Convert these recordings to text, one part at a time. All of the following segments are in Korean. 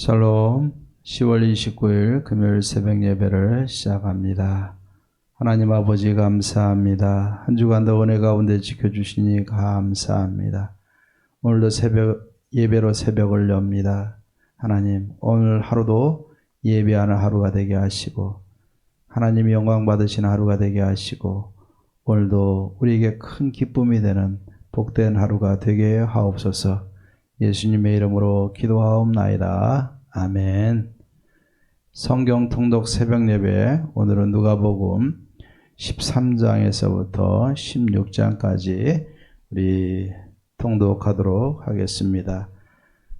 샬롬. 10월 29일 금요일 새벽 예배를 시작합니다. 하나님 아버지 감사합니다. 한 주간도 은혜 가운데 지켜주시니 감사합니다. 오늘도 예배로 새벽을 엽니다. 하나님, 오늘 하루도 예배하는 하루가 되게 하시고 하나님이 영광 받으시는 하루가 되게 하시고 오늘도 우리에게 큰 기쁨이 되는 복된 하루가 되게 하옵소서. 예수님의 이름으로 기도하옵나이다. 아멘. 성경 통독 새벽 예배, 오늘은 누가복음 13장에서부터 16장까지 우리 통독하도록 하겠습니다.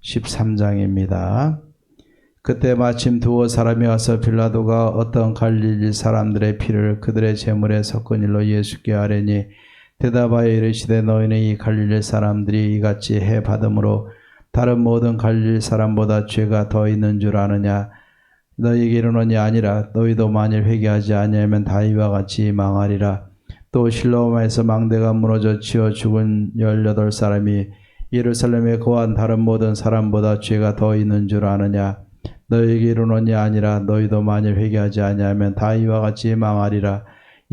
13장입니다. 그때 마침 두어 사람이 와서 빌라도가 어떤 갈릴리 사람들의 피를 그들의 제물에 섞은 일로 예수께 아뢰니 대답하여 이르시되 너희는 이 갈릴리 사람들이 이같이 해 받음으로 다른 모든 갈릴리 사람보다 죄가 더 있는 줄 아느냐? 너희에게 이르노니 아니라 너희도 만일 회개하지 아니하면 다 이와 같이 망하리라. 또 실로암에서 망대가 무너져 치어 죽은 18사람이 예루살렘에 거한 다른 모든 사람보다 죄가 더 있는 줄 아느냐? 너희에게 이르노니 아니라 너희도 만일 회개하지 아니하면 다 이와 같이 망하리라.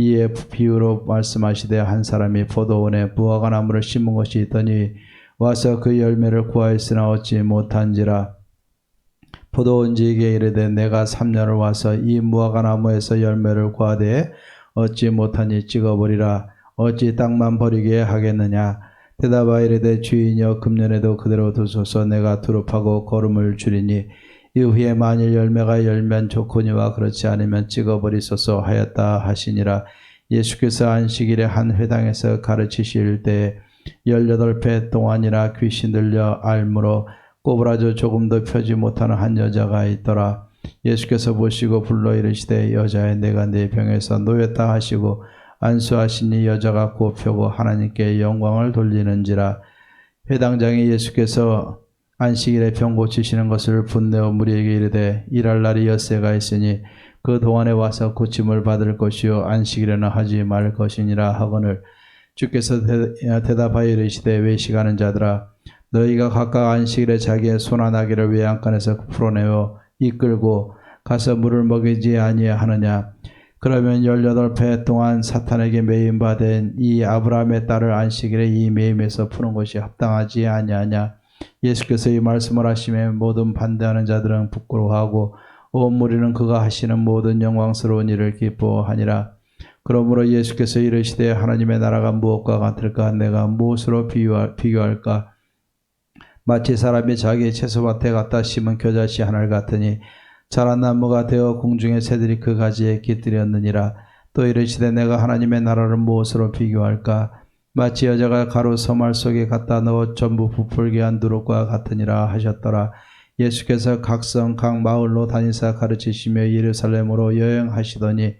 이에 비유로 말씀하시되 한 사람이 포도원에 무화과 나무를 심은 것이 있더니 와서 그 열매를 구하였으나 얻지 못한지라. 포도원지에게 이르되 내가 3년을 와서 이 무화과 나무에서 열매를 구하되 얻지 못하니 찍어버리라. 어찌 땅만 버리게 하겠느냐? 대답하여 이르되 주인이여 금년에도 그대로 두소서. 내가 두릅하고 거름을 줄이니 이후에 만일 열매가 열면 좋거니와 그렇지 않으면 찍어버리소서 하였다 하시니라. 예수께서 안식일에 한 회당에서 가르치실 때 18배 동안이나 귀신 들려 알무로 꼬부라져 조금도 펴지 못하는 한 여자가 있더라. 예수께서 보시고 불러 이르시되 여자여 내가 네 병에서 놓였다 하시고 안수하시니 여자가 곧 펴고 하나님께 영광을 돌리는지라. 회당장이 예수께서 안식일에 병 고치시는 것을 분내어 무리에게 이르되 일할 날이 엿새가 있으니 그 동안에 와서 고침을 받을 것이요 안식일에는 하지 말 것이니라 하거늘 주께서 대답하여 이르시되 외식하는 자들아 너희가 각각 안식일에 자기의 소나 나귀를 외양간에서 풀어내어 이끌고 가서 물을 먹이지 아니하느냐? 그러면 18배 동안 사탄에게 매임 받은 이 아브라함의 딸을 안식일에 이 매임에서 푸는 것이 합당하지 아니하냐? 예수께서 이 말씀을 하시며 모든 반대하는 자들은 부끄러워하고 온 무리는 그가 하시는 모든 영광스러운 일을 기뻐하니라. 그러므로 예수께서 이르시되 하나님의 나라가 무엇과 같을까? 내가 무엇으로 비교할까? 마치 사람이 자기의 채소밭에 갖다 심은 겨자씨 하나를 같으니 자란 나무가 되어 공중의 새들이 그 가지에 깃들였느니라. 또 이르시되 내가 하나님의 나라를 무엇으로 비교할까? 마치 여자가 가루 서말 속에 갖다 넣어 전부 부풀게 한 누룩과 같으니라 하셨더라. 예수께서 각 성 각 마을로 다니사 가르치시며 예루살렘으로 여행하시더니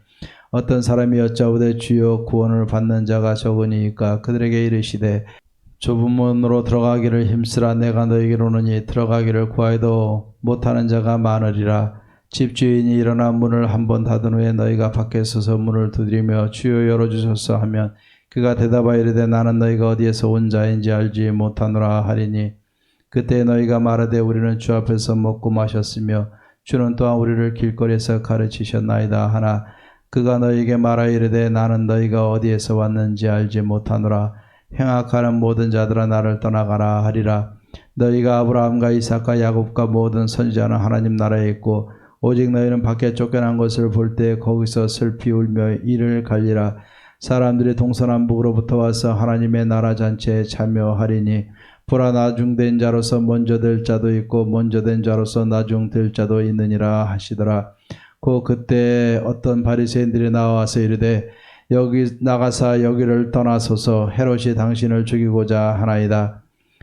어떤 사람이 여짜오되 주여 구원을 받는 자가 적으니까 그들에게 이르시되 좁은 문으로 들어가기를 힘쓰라. 내가 너에게 이르노니 들어가기를 구하여도 못하는 자가 많으리라. 집주인이 일어나 문을 한번 닫은 후에 너희가 밖에 서서 문을 두드리며 주여 열어주소서 하면 그가 대답하여 이르되 나는 너희가 어디에서 온 자인지 알지 못하노라 하리니 그때 너희가 말하되 우리는 주 앞에서 먹고 마셨으며 주는 또한 우리를 길거리에서 가르치셨나이다 하나 그가 너희에게 말하여 이르되 나는 너희가 어디에서 왔는지 알지 못하노라. 행악하는 모든 자들아 나를 떠나가라 하리라. 너희가 아브라함과 이삭과 야곱과 모든 선지자는 하나님 나라에 있고 오직 너희는 밖에 쫓겨난 것을 볼 때 거기서 슬피 울며 이를 갈리라. 사람들이 동서남북으로부터 와서 하나님의 나라 잔치에 참여하리니 보라 나중된 자로서 먼저 될 자도 있고 먼저 된 자로서 나중될 자도 있느니라 하시더라. 그때 어떤 바리새인들이 나와서 이르되 여기 나가사 여기를 떠나소서 헤롯이 당신을 죽이고자 하나이다.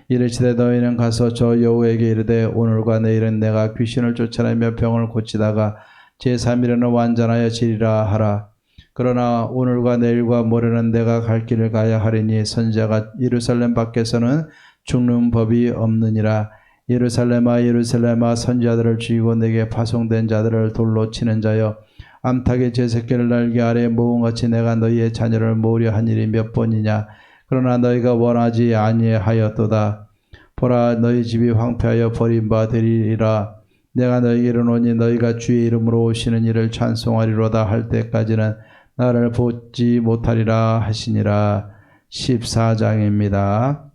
이르시되 너희는 가서 저 여우에게 이르되 오늘과 내일은 내가 귀신을 쫓아내며 병을 고치다가 제3일에는 완전하여 지리라 하라. 그러나 오늘과 내일과 모레는 내가 갈 길을 가야 하리니 선지자가 예루살렘 밖에서는 죽는 법이 없느니라. 예루살렘아 예루살렘아 선지자들을 죽이고 내게 파송된 자들을 돌로 치는 자여 암탉의 제 새끼를 날개 아래에 모음같이 내가 너희의 자녀를 모으려 한 일이 몇 번이냐? 그러나 너희가 원하지 아니하였도다. 보라 너희 집이 황폐하여 버림바 되리라. 내가 너희에게 이르노니 너희가 주의 이름으로 오시는 이를 찬송하리로다 할 때까지는 나를 보지 못하리라 하시니라. 14장입니다.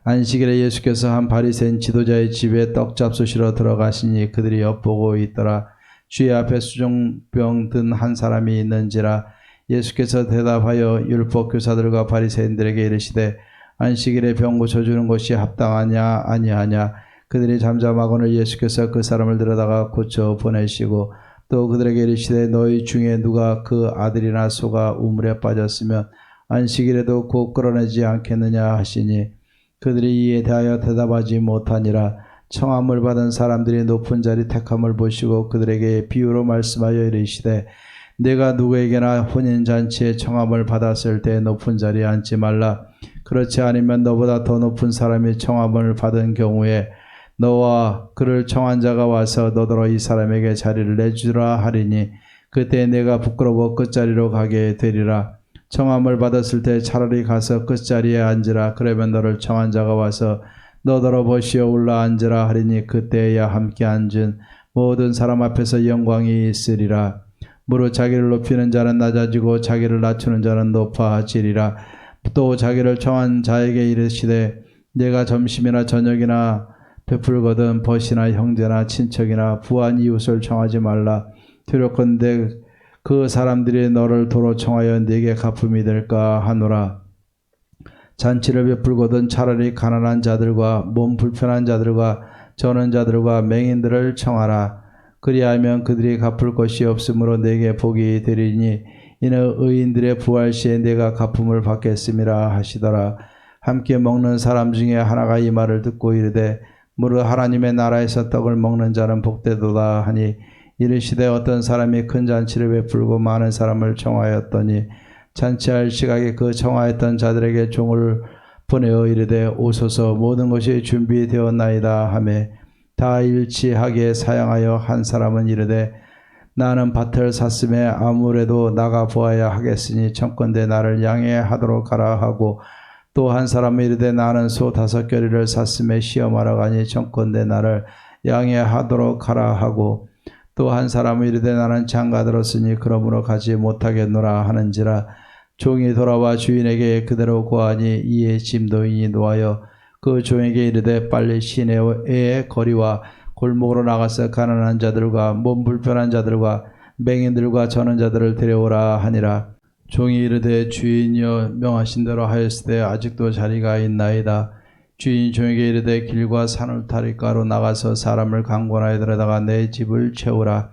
안식일에 예수께서 한 바리새인 지도자의 집에 떡 잡수시러 들어가시니 그들이 엿보고 있더라. 주의 앞에 수종병 든 한 사람이 있는지라. 예수께서 대답하여 율법 교사들과 바리새인들에게 이르시되 안식일에 병 고쳐주는 것이 합당하냐 아니하냐. 그들이 잠잠하거늘 예수께서 그 사람을 데려다가 고쳐 보내시고 또 그들에게 이르시되 너희 중에 누가 그 아들이나 소가 우물에 빠졌으면 안식일에도 곧 끌어내지 않겠느냐 하시니 그들이 이에 대하여 대답하지 못하니라. 청함을 받은 사람들이 높은 자리 택함을 보시고 그들에게 비유로 말씀하여 이르시되 내가 누구에게나 혼인잔치에 청함을 받았을 때 높은 자리에 앉지 말라. 그렇지 않으면 너보다 더 높은 사람이 청함을 받은 경우에 너와 그를 청한 자가 와서 너더러 이 사람에게 자리를 내주라 하리니 그때 내가 부끄러워 끝자리로 가게 되리라. 청함을 받았을 때 차라리 가서 끝자리에 앉으라. 그러면 너를 청한 자가 와서 너더러 보시어 올라 앉으라 하리니 그때야 함께 앉은 모든 사람 앞에서 영광이 있으리라. 무릇 자기를 높이는 자는 낮아지고 자기를 낮추는 자는 높아지리라. 또 자기를 청한 자에게 이르시되 내가 점심이나 저녁이나 베풀거든 벗이나 형제나 친척이나 부한 이웃을 청하지 말라. 두렵건대 그 사람들이 너를 도로 청하여 네게 갚음이 될까 하노라. 잔치를 베풀거든 차라리 가난한 자들과 몸 불편한 자들과 저는 자들과 맹인들을 청하라. 그리하면 그들이 갚을 것이 없으므로 내게 복이 되리니 이는 의인들의 부활 시에 내가 갚음을 받겠음이라 하시더라. 함께 먹는 사람 중에 하나가 이 말을 듣고 이르되 무릇 하나님의 나라에서 떡을 먹는 자는 복되도다 하니 이르시되 어떤 사람이 큰 잔치를 베풀고 많은 사람을 청하였더니 잔치할 시각에 그 청하였던 자들에게 종을 보내어 이르되 오소서 모든 것이 준비되었나이다 하매 다 일치하게 사양하여 한 사람은 이르되 나는 밭을 샀음에 아무래도 나가 보아야 하겠으니 청컨대 나를 양해하도록 하라 하고 또 한 사람은 이르되 나는 소 5겨리를 샀음에 시험하러 가니 청컨대 나를 양해하도록 하라 하고 또 한 사람은 이르되 나는 장가 들었으니 그러므로 가지 못하겠노라 하는지라. 종이 돌아와 주인에게 그대로 고하니 이에 짐도인이 노하여 그 종에게 이르되 빨리 시내의 거리와 골목으로 나가서 가난한 자들과 몸 불편한 자들과 맹인들과 저는 자들을 데려오라 하니라. 종이 이르되 주인이여 명하신 대로 하였으되 아직도 자리가 있나이다. 주인이 종에게 이르되 길과 산울타리가로 나가서 사람을 강권하여 데려다가 내 집을 채우라.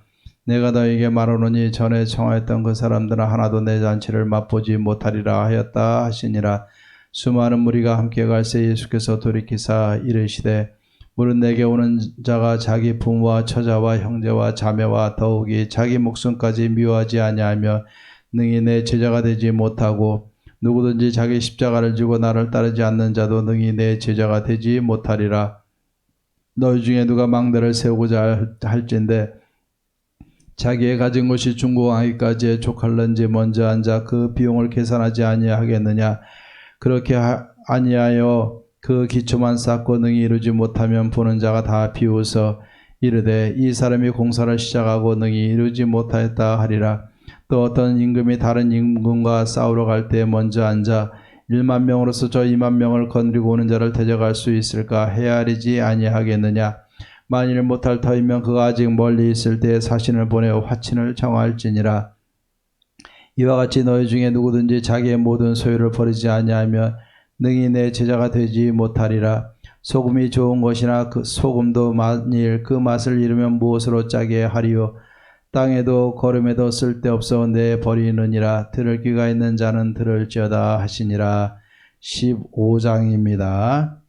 내가 너에게 말하노니 전에 청하였던 그 사람들은 하나도 내 잔치를 맛보지 못하리라 하였다 하시니라. 수많은 무리가 함께 갈새 예수께서 돌이키사 이르시되 무릇 내게 오는 자가 자기 부모와 처자와 형제와 자매와 더욱이 자기 목숨까지 미워하지 아니하며 능히 내 제자가 되지 못하고 누구든지 자기 십자가를 지고 나를 따르지 않는 자도 능히 내 제자가 되지 못하리라. 너희 중에 누가 망대를 세우고자 할진대 자기의 가진 것이 중고하기까지에 족할런지 먼저 앉아 그 비용을 계산하지 아니하겠느냐. 그렇게 아니하여 그 기초만 쌓고 능히 이루지 못하면 보는 자가 다 비웃어 이르되 이 사람이 공사를 시작하고 능히 이루지 못하였다 하리라. 또 어떤 임금이 다른 임금과 싸우러 갈 때 먼저 앉아 1만 명으로서 저 2만 명을 건드리고 오는 자를 대적할 수 있을까 헤아리지 아니하겠느냐. 만일 못할 터이면 그가 아직 멀리 있을 때에 사신을 보내어 화친을 청할지니라. 이와 같이 너희 중에 누구든지 자기의 모든 소유를 버리지 아니하면 능히 내 제자가 되지 못하리라. 소금이 좋은 것이나 그 소금도 만일 그 맛을 잃으면 무엇으로 짜게 하리요. 땅에도 거름에도 쓸데없어 내버리느니라. 들을 귀가 있는 자는 들을지어다 하시니라. 15장입니다.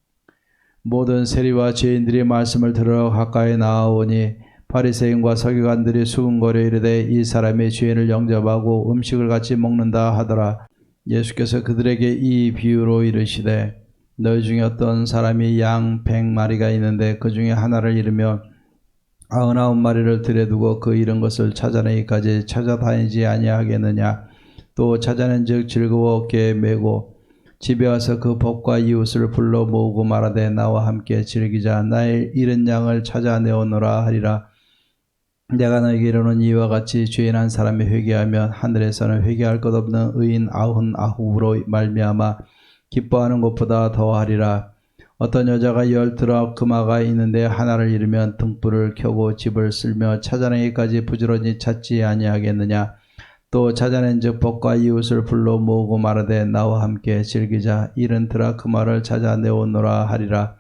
모든 세리와 죄인들이 말씀을 들으러 가까이 나아오니 바리새인과 서기관들이 수군거려 이르되 이 사람이 죄인을 영접하고 음식을 같이 먹는다 하더라. 예수께서 그들에게 이 비유로 이르시되 너희 중에 어떤 사람이 양 100마리가 있는데 그 중에 하나를 잃으면 99마리를 들여두고 그 잃은 것을 찾아내기까지 찾아다니지 아니하겠느냐. 또 찾아낸즉 즐거워 어깨에 메고 집에 와서 그 법과 이웃을 불러 모으고 말하되 나와 함께 즐기자. 나의 잃은 양을 찾아내오노라 하리라. 내가 너에게 이르는 이와 같이 죄인한 사람이 회개하면 하늘에서는 회개할 것 없는 의인 99으로 말미암아 기뻐하는 것보다 더하리라. 어떤 여자가 10트럭 금화가 있는데 하나를 잃으면 등불을 켜고 집을 쓸며 찾아내기까지 부지런히 찾지 아니하겠느냐. 또 찾아낸즉 법과 이웃을 불러 모으고 말하되 나와 함께 즐기자. 잃은 드라크마를 찾아내오노라 하리라.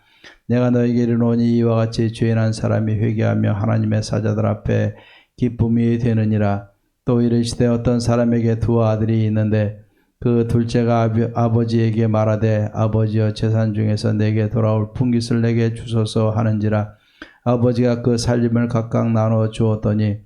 내가 너에게 이르노니 이와 같이 죄인한 사람이 회개하며 하나님의 사자들 앞에 기쁨이 되느니라. 또 이르시되 어떤 사람에게 두 아들이 있는데 그 둘째가 아버지에게 말하되 아버지여 재산 중에서 내게 돌아올 분깃을 내게 주소서 하는지라. 아버지가 그 살림을 각각 나눠 주었더니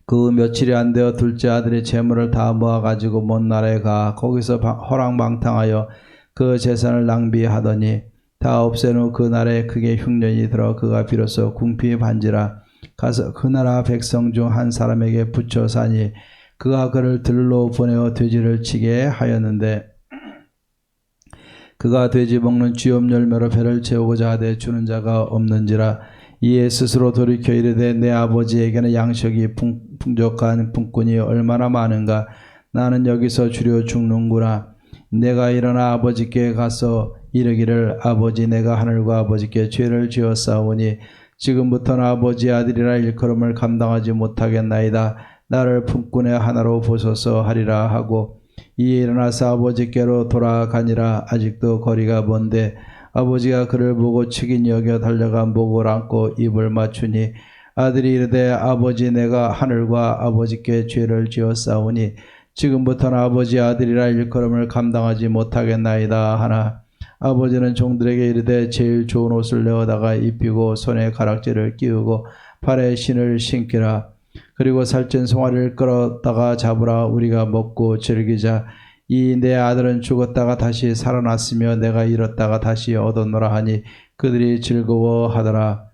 그 며칠이 안 되어 둘째 아들이 재물을 다 모아가지고 먼 나라에 가 거기서 허랑방탕하여 그 재산을 낭비하더니 다 없앤 후 그 나라에 크게 흉년이 들어 그가 비로소 궁핍이 반지라. 가서 그 나라 백성 중 한 사람에게 붙여 사니 그가 그를 들로 보내어 돼지를 치게 하였는데 그가 돼지 먹는 쥐염 열매로 배를 채우고자 하되 주는 자가 없는지라. 이에 스스로 돌이켜 이르되 내 아버지에게는 양식이 풍족한 품꾼이 얼마나 많은가. 나는 여기서 주려 죽는구나. 내가 일어나 아버지께 가서 이르기를 아버지 내가 하늘과 아버지께 죄를 지었사오니 지금부터는 아버지의 아들이라 일컬음을 감당하지 못하겠나이다. 나를 품꾼의 하나로 보소서 하리라 하고 이에 일어나서 아버지께로 돌아가니라. 아직도 거리가 먼데 아버지가 그를 보고 측은히 여겨 달려가 목을 안고 입을 맞추니 아들이 이르되 아버지 내가 하늘과 아버지께 죄를 지었사오니 지금부터는 아버지의 아들이라 일컬음을 감당하지 못하겠나이다 하나 아버지는 종들에게 이르되 제일 좋은 옷을 내어다가 입히고 손에 가락지를 끼우고 발에 신을 신기라. 그리고 살찐 송아리를 끌어다가 잡으라. 우리가 먹고 즐기자. 이 내 아들은 죽었다가 다시 살아났으며 내가 잃었다가 다시 얻었노라 하니 그들이 즐거워하더라.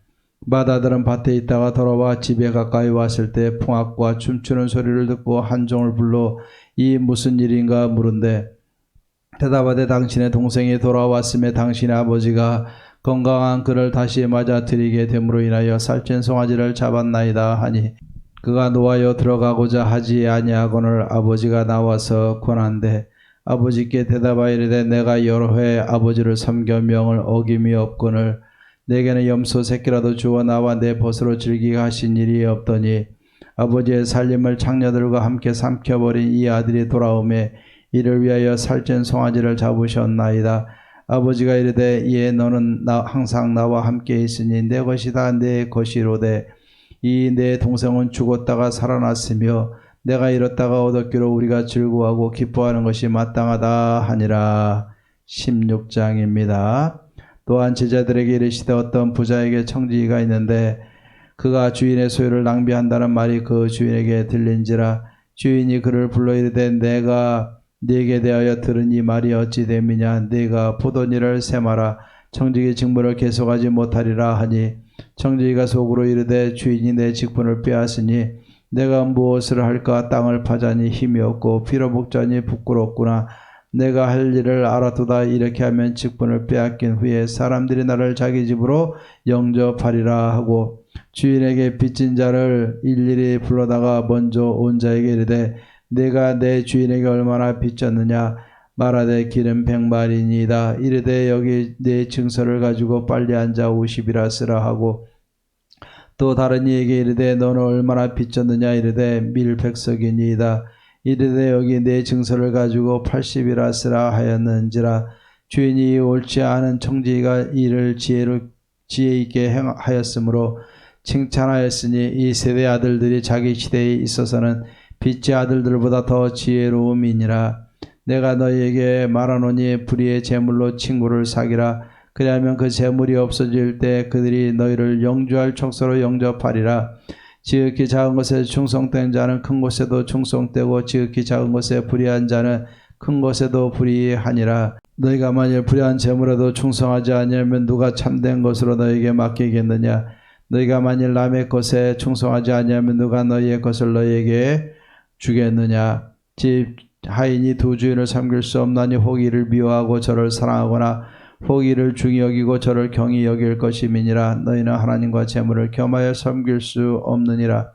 맏아들은 밭에 있다가 돌아와 집에 가까이 왔을 때 풍악과 춤추는 소리를 듣고 한 종을 불러 이 무슨 일인가 물은데 대답하되 당신의 동생이 돌아왔음에 당신의 아버지가 건강한 그를 다시 맞아들이게 됨으로 인하여 살찐 송아지를 잡았나이다 하니 그가 노하여 들어가고자 하지 아니하거늘 아버지가 나와서 권한대 아버지께 대답하여 이르되 내가 여러 해 아버지를 섬겨 명을 어김이 없거늘 내게는 염소 새끼라도 주어 나와 내 벗으로 즐기게 하신 일이 없더니 아버지의 살림을 창녀들과 함께 삼켜버린 이 아들이 돌아오매 이를 위하여 살찐 송아지를 잡으셨나이다. 아버지가 이르되 이에 너는 항상 나와 함께 있으니 내 것이다 내 것이로되 이 내 동생은 죽었다가 살아났으며 내가 잃었다가 얻었기로 우리가 즐거워하고 기뻐하는 것이 마땅하다 하니라. 16장입니다. 또한 제자들에게 이르시되 어떤 부자에게 청지기가 있는데 그가 주인의 소유를 낭비한다는 말이 그 주인에게 들린지라. 주인이 그를 불러 이르되 내가 네게 대하여 들은 이 말이 어찌 됨이냐. 네가 보던 일을 세마라. 청지기 직무를 계속하지 못하리라 하니 청지기가 속으로 이르되 주인이 내 직분을 빼앗으니 내가 무엇을 할까. 땅을 파자니 힘이 없고 빌어먹자니 부끄럽구나. 내가 할 일을 알아두다. 이렇게 하면 직분을 빼앗긴 후에 사람들이 나를 자기 집으로 영접하리라 하고 주인에게 빚진 자를 일일이 불러다가 먼저 온 자에게 이르되 내가 내 주인에게 얼마나 빚졌느냐. 말하되 길은 100마리니이다. 이르되 여기 내 증서를 가지고 빨리 앉아 50이라 쓰라 하고 또 다른 이에게 이르되 너는 얼마나 빚졌느냐. 이르되 밀 100석이니이다. 이르되 여기 내 증서를 가지고 80이라 쓰라 하였는지라. 주인이 옳지 않은 청지기가 이를 지혜 있게 하였으므로 칭찬하였으니 이 세대 아들들이 자기 시대에 있어서는 빚의 아들들보다 더 지혜로움이니라. 내가 너희에게 말하노니 불의의 재물로 친구를 사기라. 그리하면 그 재물이 없어질 때 그들이 너희를 영주할 촉소로 영접하리라. 지극히 작은 것에 충성된 자는 큰 것에도 충성되고 지극히 작은 것에 불의한 자는 큰 것에도 불의하니라. 너희가 만일 불의한 재물에도 충성하지 아니하면 누가 참된 것으로 너희에게 맡기겠느냐. 너희가 만일 남의 것에 충성하지 아니하면 누가 너희의 것을 너희에게 주겠느냐. 하인이 두 주인을 섬길 수 없나니 혹 이를 미워하고 저를 사랑하거나 혹 이를 중히 여기고 저를 경히 여길 것임이니라. 너희는 하나님과 재물을 겸하여 섬길 수 없느니라.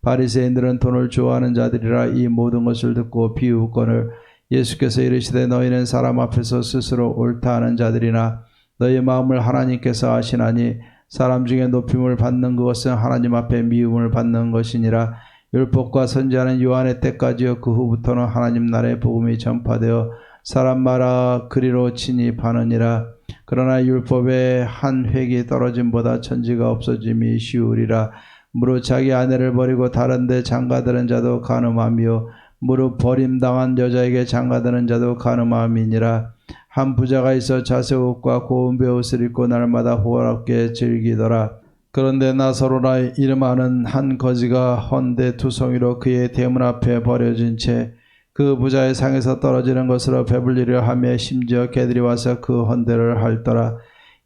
바리새인들은 돈을 좋아하는 자들이라. 이 모든 것을 듣고 비웃거늘 예수께서 이르시되 너희는 사람 앞에서 스스로 옳다 하는 자들이나 너희 마음을 하나님께서 아시나니 사람 중에 높임을 받는 그것은 하나님 앞에 미움을 받는 것이니라. 율법과 선지자는 요한의 때까지요 그 후부터는 하나님 나라의 복음이 전파되어 사람 말아 그리로 진입하느니라. 그러나 율법의 한 획이 떨어짐보다 천지가 없어짐이 쉬우리라. 무릇 자기 아내를 버리고 다른 데 장가드는 자도 간음하며 무릇 버림당한 여자에게 장가드는 자도 간음함이니라. 한 부자가 있어 자색 옷과 고운 베옷을 입고 날마다 호화롭게 즐기더라. 그런데 나사로라 이름하는 한 거지가 헌데 투성이로 그의 대문 앞에 버려진 채 그 부자의 상에서 떨어지는 것으로 배불리려 하며 심지어 개들이 와서 그 헌데를 핥더라.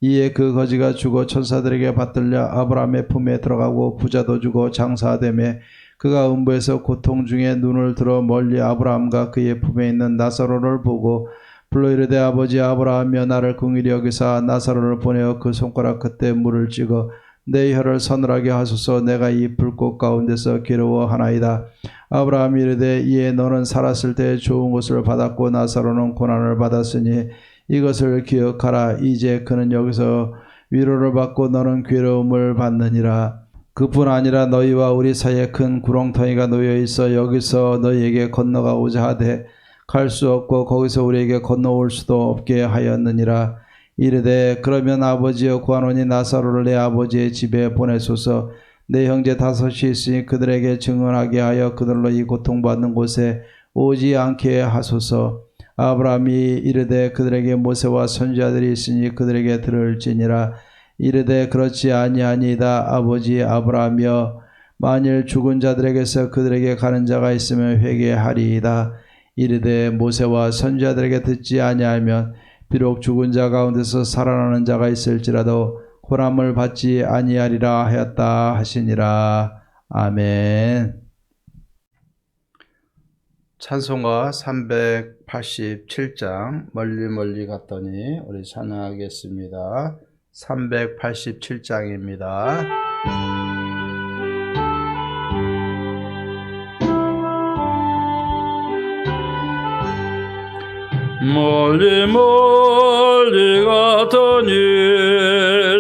이에 그 거지가 죽어 천사들에게 받들려 아브라함의 품에 들어가고 부자도 죽어 장사되매 그가 음부에서 고통 중에 눈을 들어 멀리 아브라함과 그의 품에 있는 나사로를 보고 불러 이르되 아버지 아브라함이여 나를 긍휼히 여기사 나사로를 보내어 그 손가락 끝에 물을 찍어 내 혀를 서늘하게 하소서. 내가 이 불꽃 가운데서 괴로워하나이다. 아브라함이 이르되 이에 너는 살았을 때 좋은 것을 받았고 나사로는 고난을 받았으니 이것을 기억하라. 이제 그는 여기서 위로를 받고 너는 괴로움을 받느니라. 그뿐 아니라 너희와 우리 사이에 큰 구렁텅이가 놓여 있어 여기서 너희에게 건너가고자 하되 갈 수 없고 거기서 우리에게 건너올 수도 없게 하였느니라. 이르되 그러면 아버지여 구하노니 나사로를 내 아버지의 집에 보내소서. 내 형제 다섯이 있으니 그들에게 증언하게 하여 그들로 이 고통받는 곳에 오지 않게 하소서. 아브라함이 이르되 그들에게 모세와 선지자들이 있으니 그들에게 들을지니라. 이르되 그렇지 아니하니이다. 아버지 아브라함이여 만일 죽은 자들에게서 그들에게 가는 자가 있으면 회개하리이다. 이르되 모세와 선지자들에게 듣지 아니하면 비록 죽은 자 가운데서 살아나는 자가 있을지라도 고난을 받지 아니하리라 하였다 하시니라. 아멘. 찬송가 387장 멀리 멀리 갔더니 우리 찬양하겠습니다. 387장입니다. 멀리 멀리 갔더니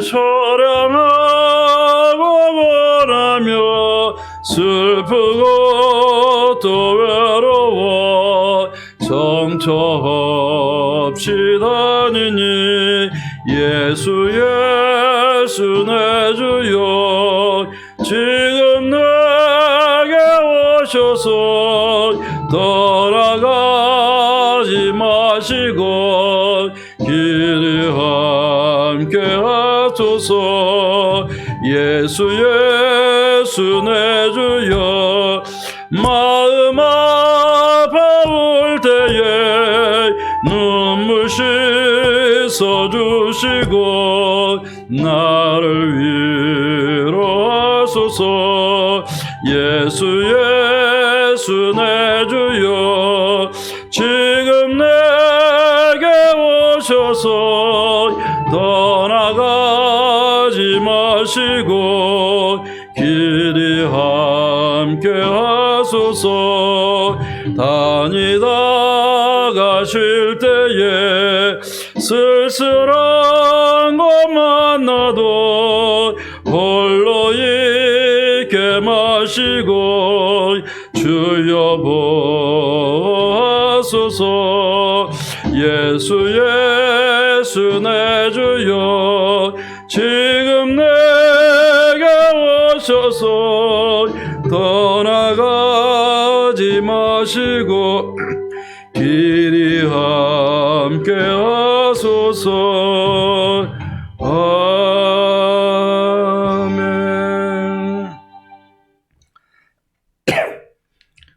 소량하고 원하며 슬프고 또 외로워 정처 없이 다니니 예수 예수 내 주여 지금 내게 오셔서 떠나가지 마시고 길이 함께 하소서. 예수 예수 내 주여 마음 아파올 때에 눈물 씻어주시고 나를 위로하소서. 예수 예수 내 주여 지금 내게 오셔서 떠나가지 마시고 길이 함께 하소서. 다니다가 쉴 때에 쓸쓸한 것 만나도 홀로 있게 마시고 주여 보소서. 예수 예수 내 주여 지금 내게 오셔서 떠나가지 마시고 길이 함께 하소서. 아멘.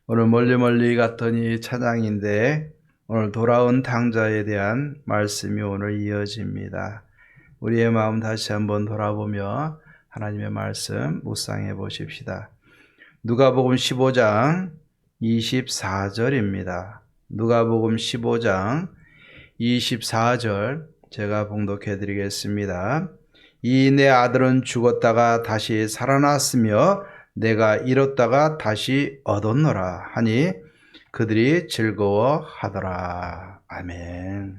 오늘 멀리 멀리 갔더니 찬양인데 오늘 돌아온 당자에 대한 말씀이 오늘 이어집니다. 우리의 마음 다시 한번 돌아보며 하나님의 말씀 묵상해 보십시다. 누가복음 15장 24절입니다. 누가복음 15장 24절 제가 봉독해 드리겠습니다. 이 내 아들은 죽었다가 다시 살아났으며 내가 잃었다가 다시 얻었노라 하니 그들이 즐거워하더라. 아멘.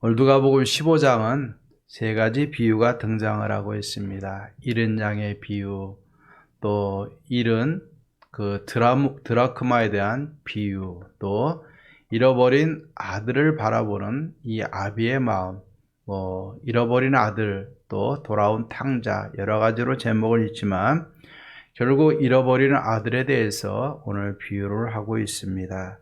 오늘 누가복음 15장은 세 가지 비유가 등장을 하고 있습니다. 잃은 양의 비유, 또 잃은 그 드라크마에 대한 비유, 또 잃어버린 아들을 바라보는 이 아비의 마음, 잃어버린 아들, 또 돌아온 탕자, 여러 가지로 제목을 있지만 결국 잃어버리는 아들에 대해서 오늘 비유를 하고 있습니다.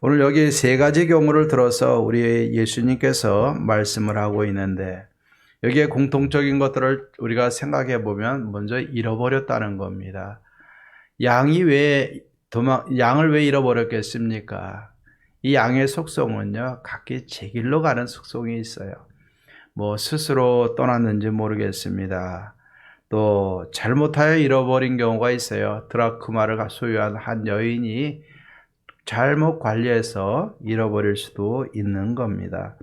오늘 여기 세 가지 경우를 들어서 우리 예수님께서 말씀을 하고 있는데 여기에 공통적인 것들을 우리가 생각해 보면 먼저 잃어버렸다는 겁니다. 양을 왜 잃어버렸겠습니까? 이 양의 속성은요, 각기 제 길로 가는 속성이 있어요. 스스로 떠났는지 모르겠습니다. 또 잘못하여 잃어버린 경우가 있어요. 드라크마를 소유한 한 여인이 잘못 관리해서 잃어버릴 수도 있는 겁니다.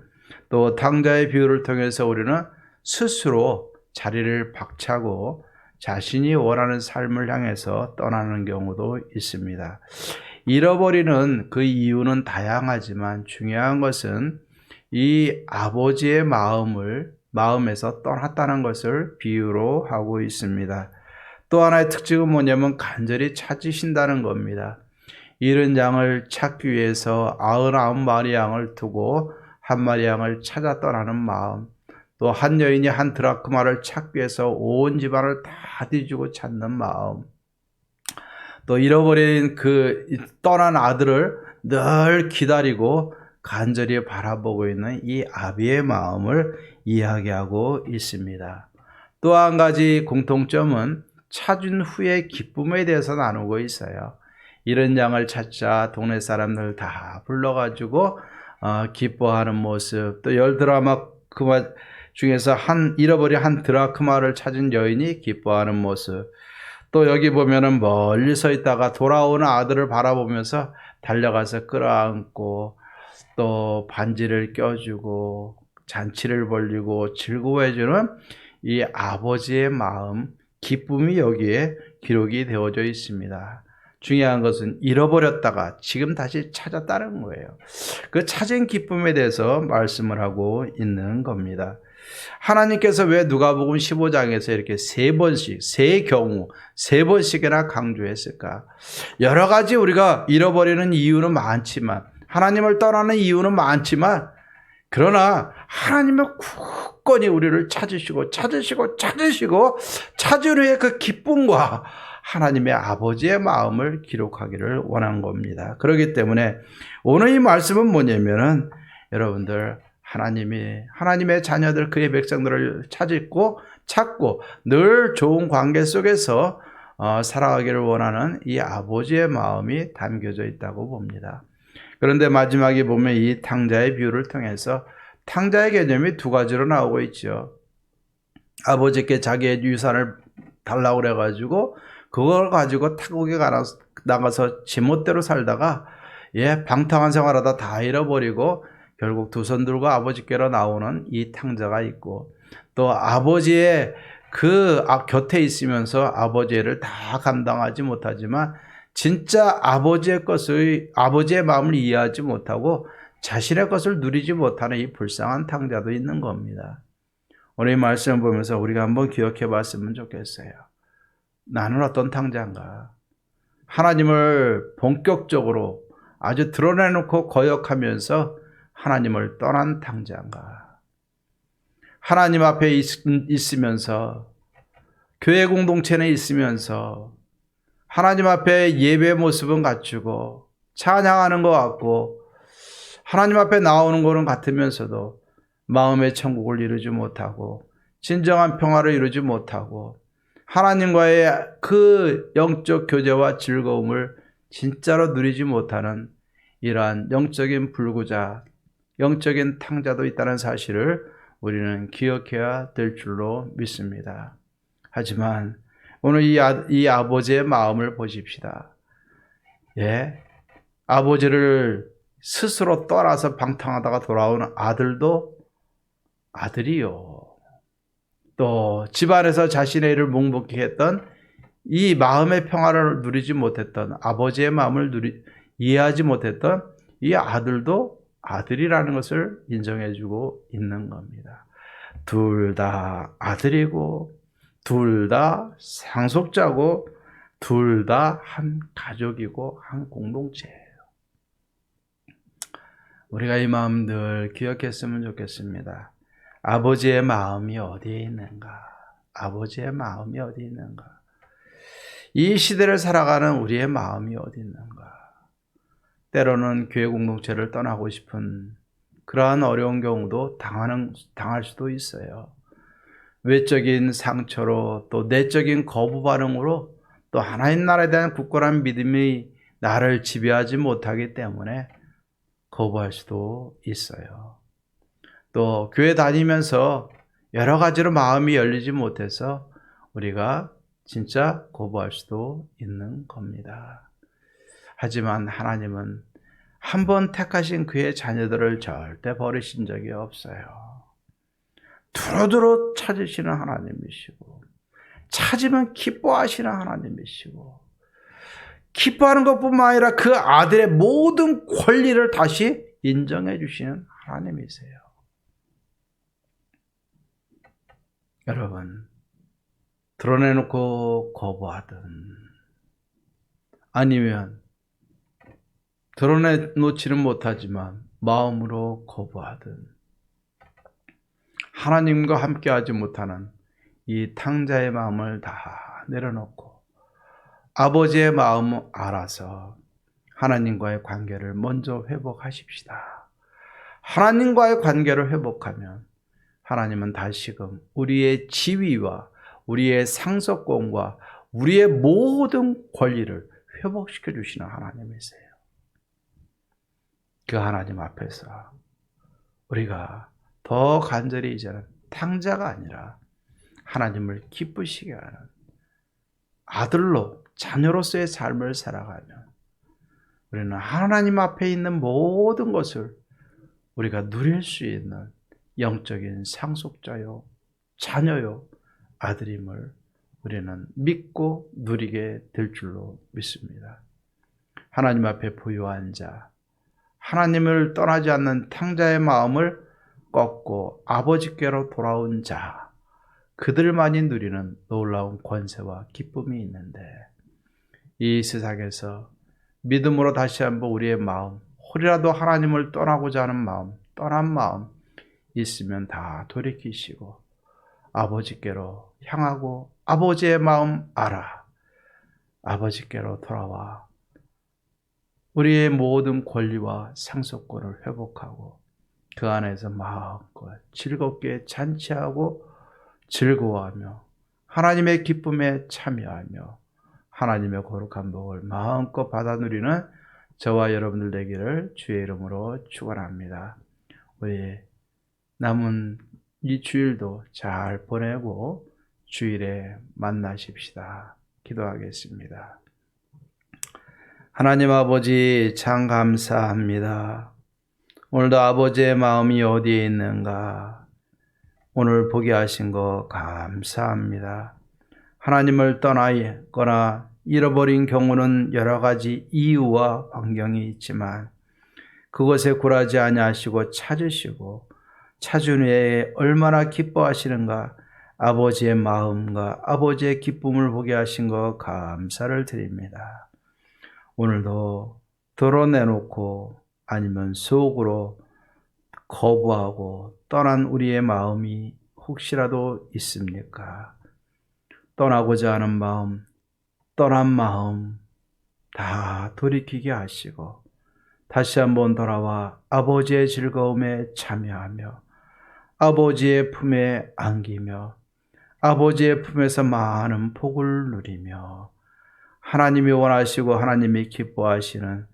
또 탕자의 비유를 통해서 우리는 스스로 자리를 박차고 자신이 원하는 삶을 향해서 떠나는 경우도 있습니다. 잃어버리는 그 이유는 다양하지만 중요한 것은 이 아버지의 마음에서 떠났다는 것을 비유로 하고 있습니다. 또 하나의 특징은 뭐냐면 간절히 찾으신다는 겁니다. 잃은 양을 찾기 위해서 99마리 양을 두고 한 마리 양을 찾아 떠나는 마음, 또 한 여인이 한 드라크마를 찾기 위해서 온 집안을 다 뒤지고 찾는 마음, 또 잃어버린 떠난 아들을 늘 기다리고 간절히 바라보고 있는 이 아비의 마음을 이야기하고 있습니다. 또 한 가지 공통점은 찾은 후의 기쁨에 대해서 나누고 있어요. 잃은 양을 찾자 동네 사람들 다 불러가지고 기뻐하는 모습, 또 10드라크마 중에서 잃어버린 한 드라크마를 찾은 여인이 기뻐하는 모습, 또 여기 보면은 멀리 서 있다가 돌아오는 아들을 바라보면서 달려가서 끌어안고 또 반지를 껴주고 잔치를 벌리고 즐거워해주는 이 아버지의 마음, 기쁨이 여기에 기록이 되어져 있습니다. 중요한 것은 잃어버렸다가 지금 다시 찾았다는 거예요. 그 찾은 기쁨에 대해서 말씀을 하고 있는 겁니다. 하나님께서 왜 누가복음 15장에서 이렇게 세 번씩이나 강조했을까? 여러 가지 우리가 잃어버리는 이유는 많지만, 하나님을 떠나는 이유는 많지만, 그러나 하나님의 굳건히 우리를 찾으시고 찾은 후에 그 기쁨과 하나님의 아버지의 마음을 기록하기를 원한 겁니다. 그렇기 때문에 오늘 이 말씀은 뭐냐면은 여러분들 하나님의 자녀들, 그의 백성들을 찾고 늘 좋은 관계 속에서 살아가기를 원하는 이 아버지의 마음이 담겨져 있다고 봅니다. 그런데 마지막에 보면 이 탕자의 비유를 통해서 탕자의 개념이 두 가지로 나오고 있죠. 아버지께 자기의 유산을 달라고 그래가지고 그걸 가지고 타국에 나가서 지멋대로 살다가 방탕한 생활하다 다 잃어버리고 결국 두 손 들고 아버지께로 나오는 이 탕자가 있고, 또 아버지의 곁에 있으면서 아버지의 일을 다 감당하지 못하지만 진짜 아버지의 마음을 이해하지 못하고 자신의 것을 누리지 못하는 이 불쌍한 탕자도 있는 겁니다. 오늘 이 말씀을 보면서 우리가 한번 기억해 봤으면 좋겠어요. 나는 어떤 탕자인가? 하나님을 본격적으로 아주 드러내놓고 거역하면서 하나님을 떠난 탕자인가? 하나님 앞에 있으면서, 교회 공동체에 있으면서 하나님 앞에 예배 모습은 갖추고 찬양하는 것 같고 하나님 앞에 나오는 것은 같으면서도 마음의 천국을 이루지 못하고 진정한 평화를 이루지 못하고 하나님과의 그 영적 교제와 즐거움을 진짜로 누리지 못하는 이러한 영적인 불구자, 영적인 탕자도 있다는 사실을 우리는 기억해야 될 줄로 믿습니다. 하지만 오늘 이 아버지의 마음을 보십시다. 아버지를 스스로 떠나서 방탕하다가 돌아오는 아들도 아들이요. 또 집안에서 자신의 일을 묵묵히 했던 이 마음의 평화를 누리지 못했던 아버지의 마음을 이해하지 못했던 이 아들도 아들이라는 것을 인정해주고 있는 겁니다. 둘 다 아들이고 둘 다 상속자고 둘 다 한 가족이고 한 공동체예요. 우리가 이 마음 늘 기억했으면 좋겠습니다. 아버지의 마음이 어디에 있는가? 아버지의 마음이 어디 있는가? 이 시대를 살아가는 우리의 마음이 어디 있는가? 때로는 교회 공동체를 떠나고 싶은 그러한 어려운 경우도 당할 수도 있어요. 외적인 상처로 또 내적인 거부 반응으로 또 하나님 나라에 대한 굳건한 믿음이 나를 지배하지 못하기 때문에 거부할 수도 있어요. 또 교회 다니면서 여러 가지로 마음이 열리지 못해서 우리가 진짜 거부할 수도 있는 겁니다. 하지만 하나님은 한 번 택하신 그의 자녀들을 절대 버리신 적이 없어요. 두루두루 찾으시는 하나님이시고 찾으면 기뻐하시는 하나님이시고 기뻐하는 것뿐만 아니라 그 아들의 모든 권리를 다시 인정해 주시는 하나님이세요. 여러분, 드러내놓고 거부하든 아니면 드러내놓지는 못하지만 마음으로 거부하든 하나님과 함께하지 못하는 이 탕자의 마음을 다 내려놓고 아버지의 마음을 알아서 하나님과의 관계를 먼저 회복하십시다. 하나님과의 관계를 회복하면 하나님은 다시금 우리의 지위와 우리의 상속권과 우리의 모든 권리를 회복시켜 주시는 하나님이세요. 그 하나님 앞에서 우리가 더 간절히 이제는 탕자가 아니라 하나님을 기쁘시게 하는 아들로 자녀로서의 삶을 살아가며 우리는 하나님 앞에 있는 모든 것을 우리가 누릴 수 있는 영적인 상속자요, 자녀요, 아들임을 우리는 믿고 누리게 될 줄로 믿습니다. 하나님 앞에 부유한 자, 하나님을 떠나지 않는 탕자의 마음을 꺾고 아버지께로 돌아온 자, 그들만이 누리는 놀라운 권세와 기쁨이 있는데 이 세상에서 믿음으로 다시 한번 우리의 마음, 혹이라도 하나님을 떠나고자 하는 마음, 떠난 마음 있으면 다 돌이키시고 아버지께로 향하고 아버지의 마음 알아 아버지께로 돌아와 우리의 모든 권리와 상속권을 회복하고 그 안에서 마음껏 즐겁게 잔치하고 즐거워하며 하나님의 기쁨에 참여하며 하나님의 거룩한 복을 마음껏 받아 누리는 저와 여러분들 되기를 주의 이름으로 축원합니다. 우리 남은 이 주일도 잘 보내고 주일에 만나십시다. 기도하겠습니다. 하나님 아버지 참 감사합니다. 오늘도 아버지의 마음이 어디에 있는가 오늘 보게 하신 거 감사합니다. 하나님을 떠나거나 잃어버린 경우는 여러 가지 이유와 환경이 있지만 그것에 굴하지 아니하시고 찾으시고 찾은 후에 얼마나 기뻐하시는가 아버지의 마음과 아버지의 기쁨을 보게 하신 거 감사를 드립니다. 오늘도 드러내놓고 아니면 속으로 거부하고 떠난 우리의 마음이 혹시라도 있습니까? 떠나고자 하는 마음, 떠난 마음 다 돌이키게 하시고 다시 한번 돌아와 아버지의 즐거움에 참여하며 아버지의 품에 안기며 아버지의 품에서 많은 복을 누리며 하나님이 원하시고 하나님이 기뻐하시는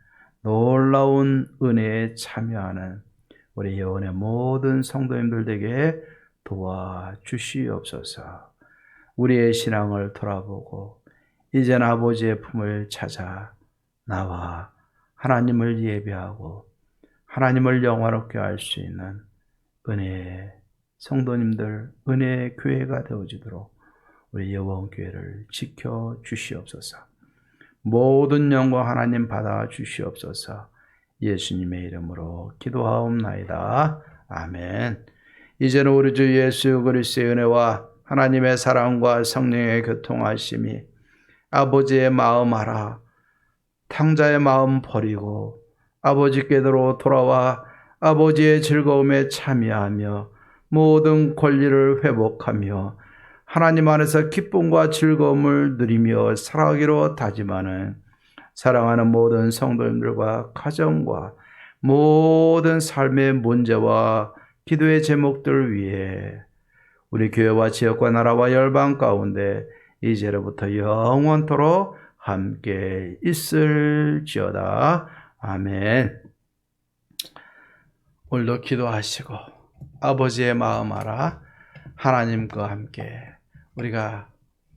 놀라운 은혜에 참여하는 우리 영혼의 모든 성도님들 되게 도와주시옵소서. 우리의 신앙을 돌아보고 이제는 아버지의 품을 찾아 나와 하나님을 예배하고 하나님을 영화롭게 할 수 있는 은혜의 성도님들, 은혜의 교회가 되어지도록 우리 여원교회를 지켜 주시옵소서. 모든 영광 하나님 받아 주시옵소서. 예수님의 이름으로 기도하옵나이다. 아멘. 이제는 우리 주 예수 그리스도의 은혜와 하나님의 사랑과 성령의 교통하심이 아버지의 마음 알아 탕자의 마음 버리고 아버지께로 돌아와 아버지의 즐거움에 참여하며 모든 권리를 회복하며 하나님 안에서 기쁨과 즐거움을 누리며 살아가기로 다짐하는 사랑하는 모든 성도님들과 가정과 모든 삶의 문제와 기도의 제목들을 위해 우리 교회와 지역과 나라와 열방 가운데 이제로부터 영원토록 함께 있을지어다. 아멘. 오늘도 기도하시고 아버지의 마음 알아 하나님과 함께 우리가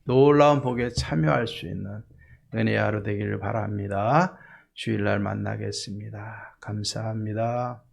놀라운 복에 참여할 수 있는 은혜의 하루 되기를 바랍니다. 주일날 만나겠습니다. 감사합니다.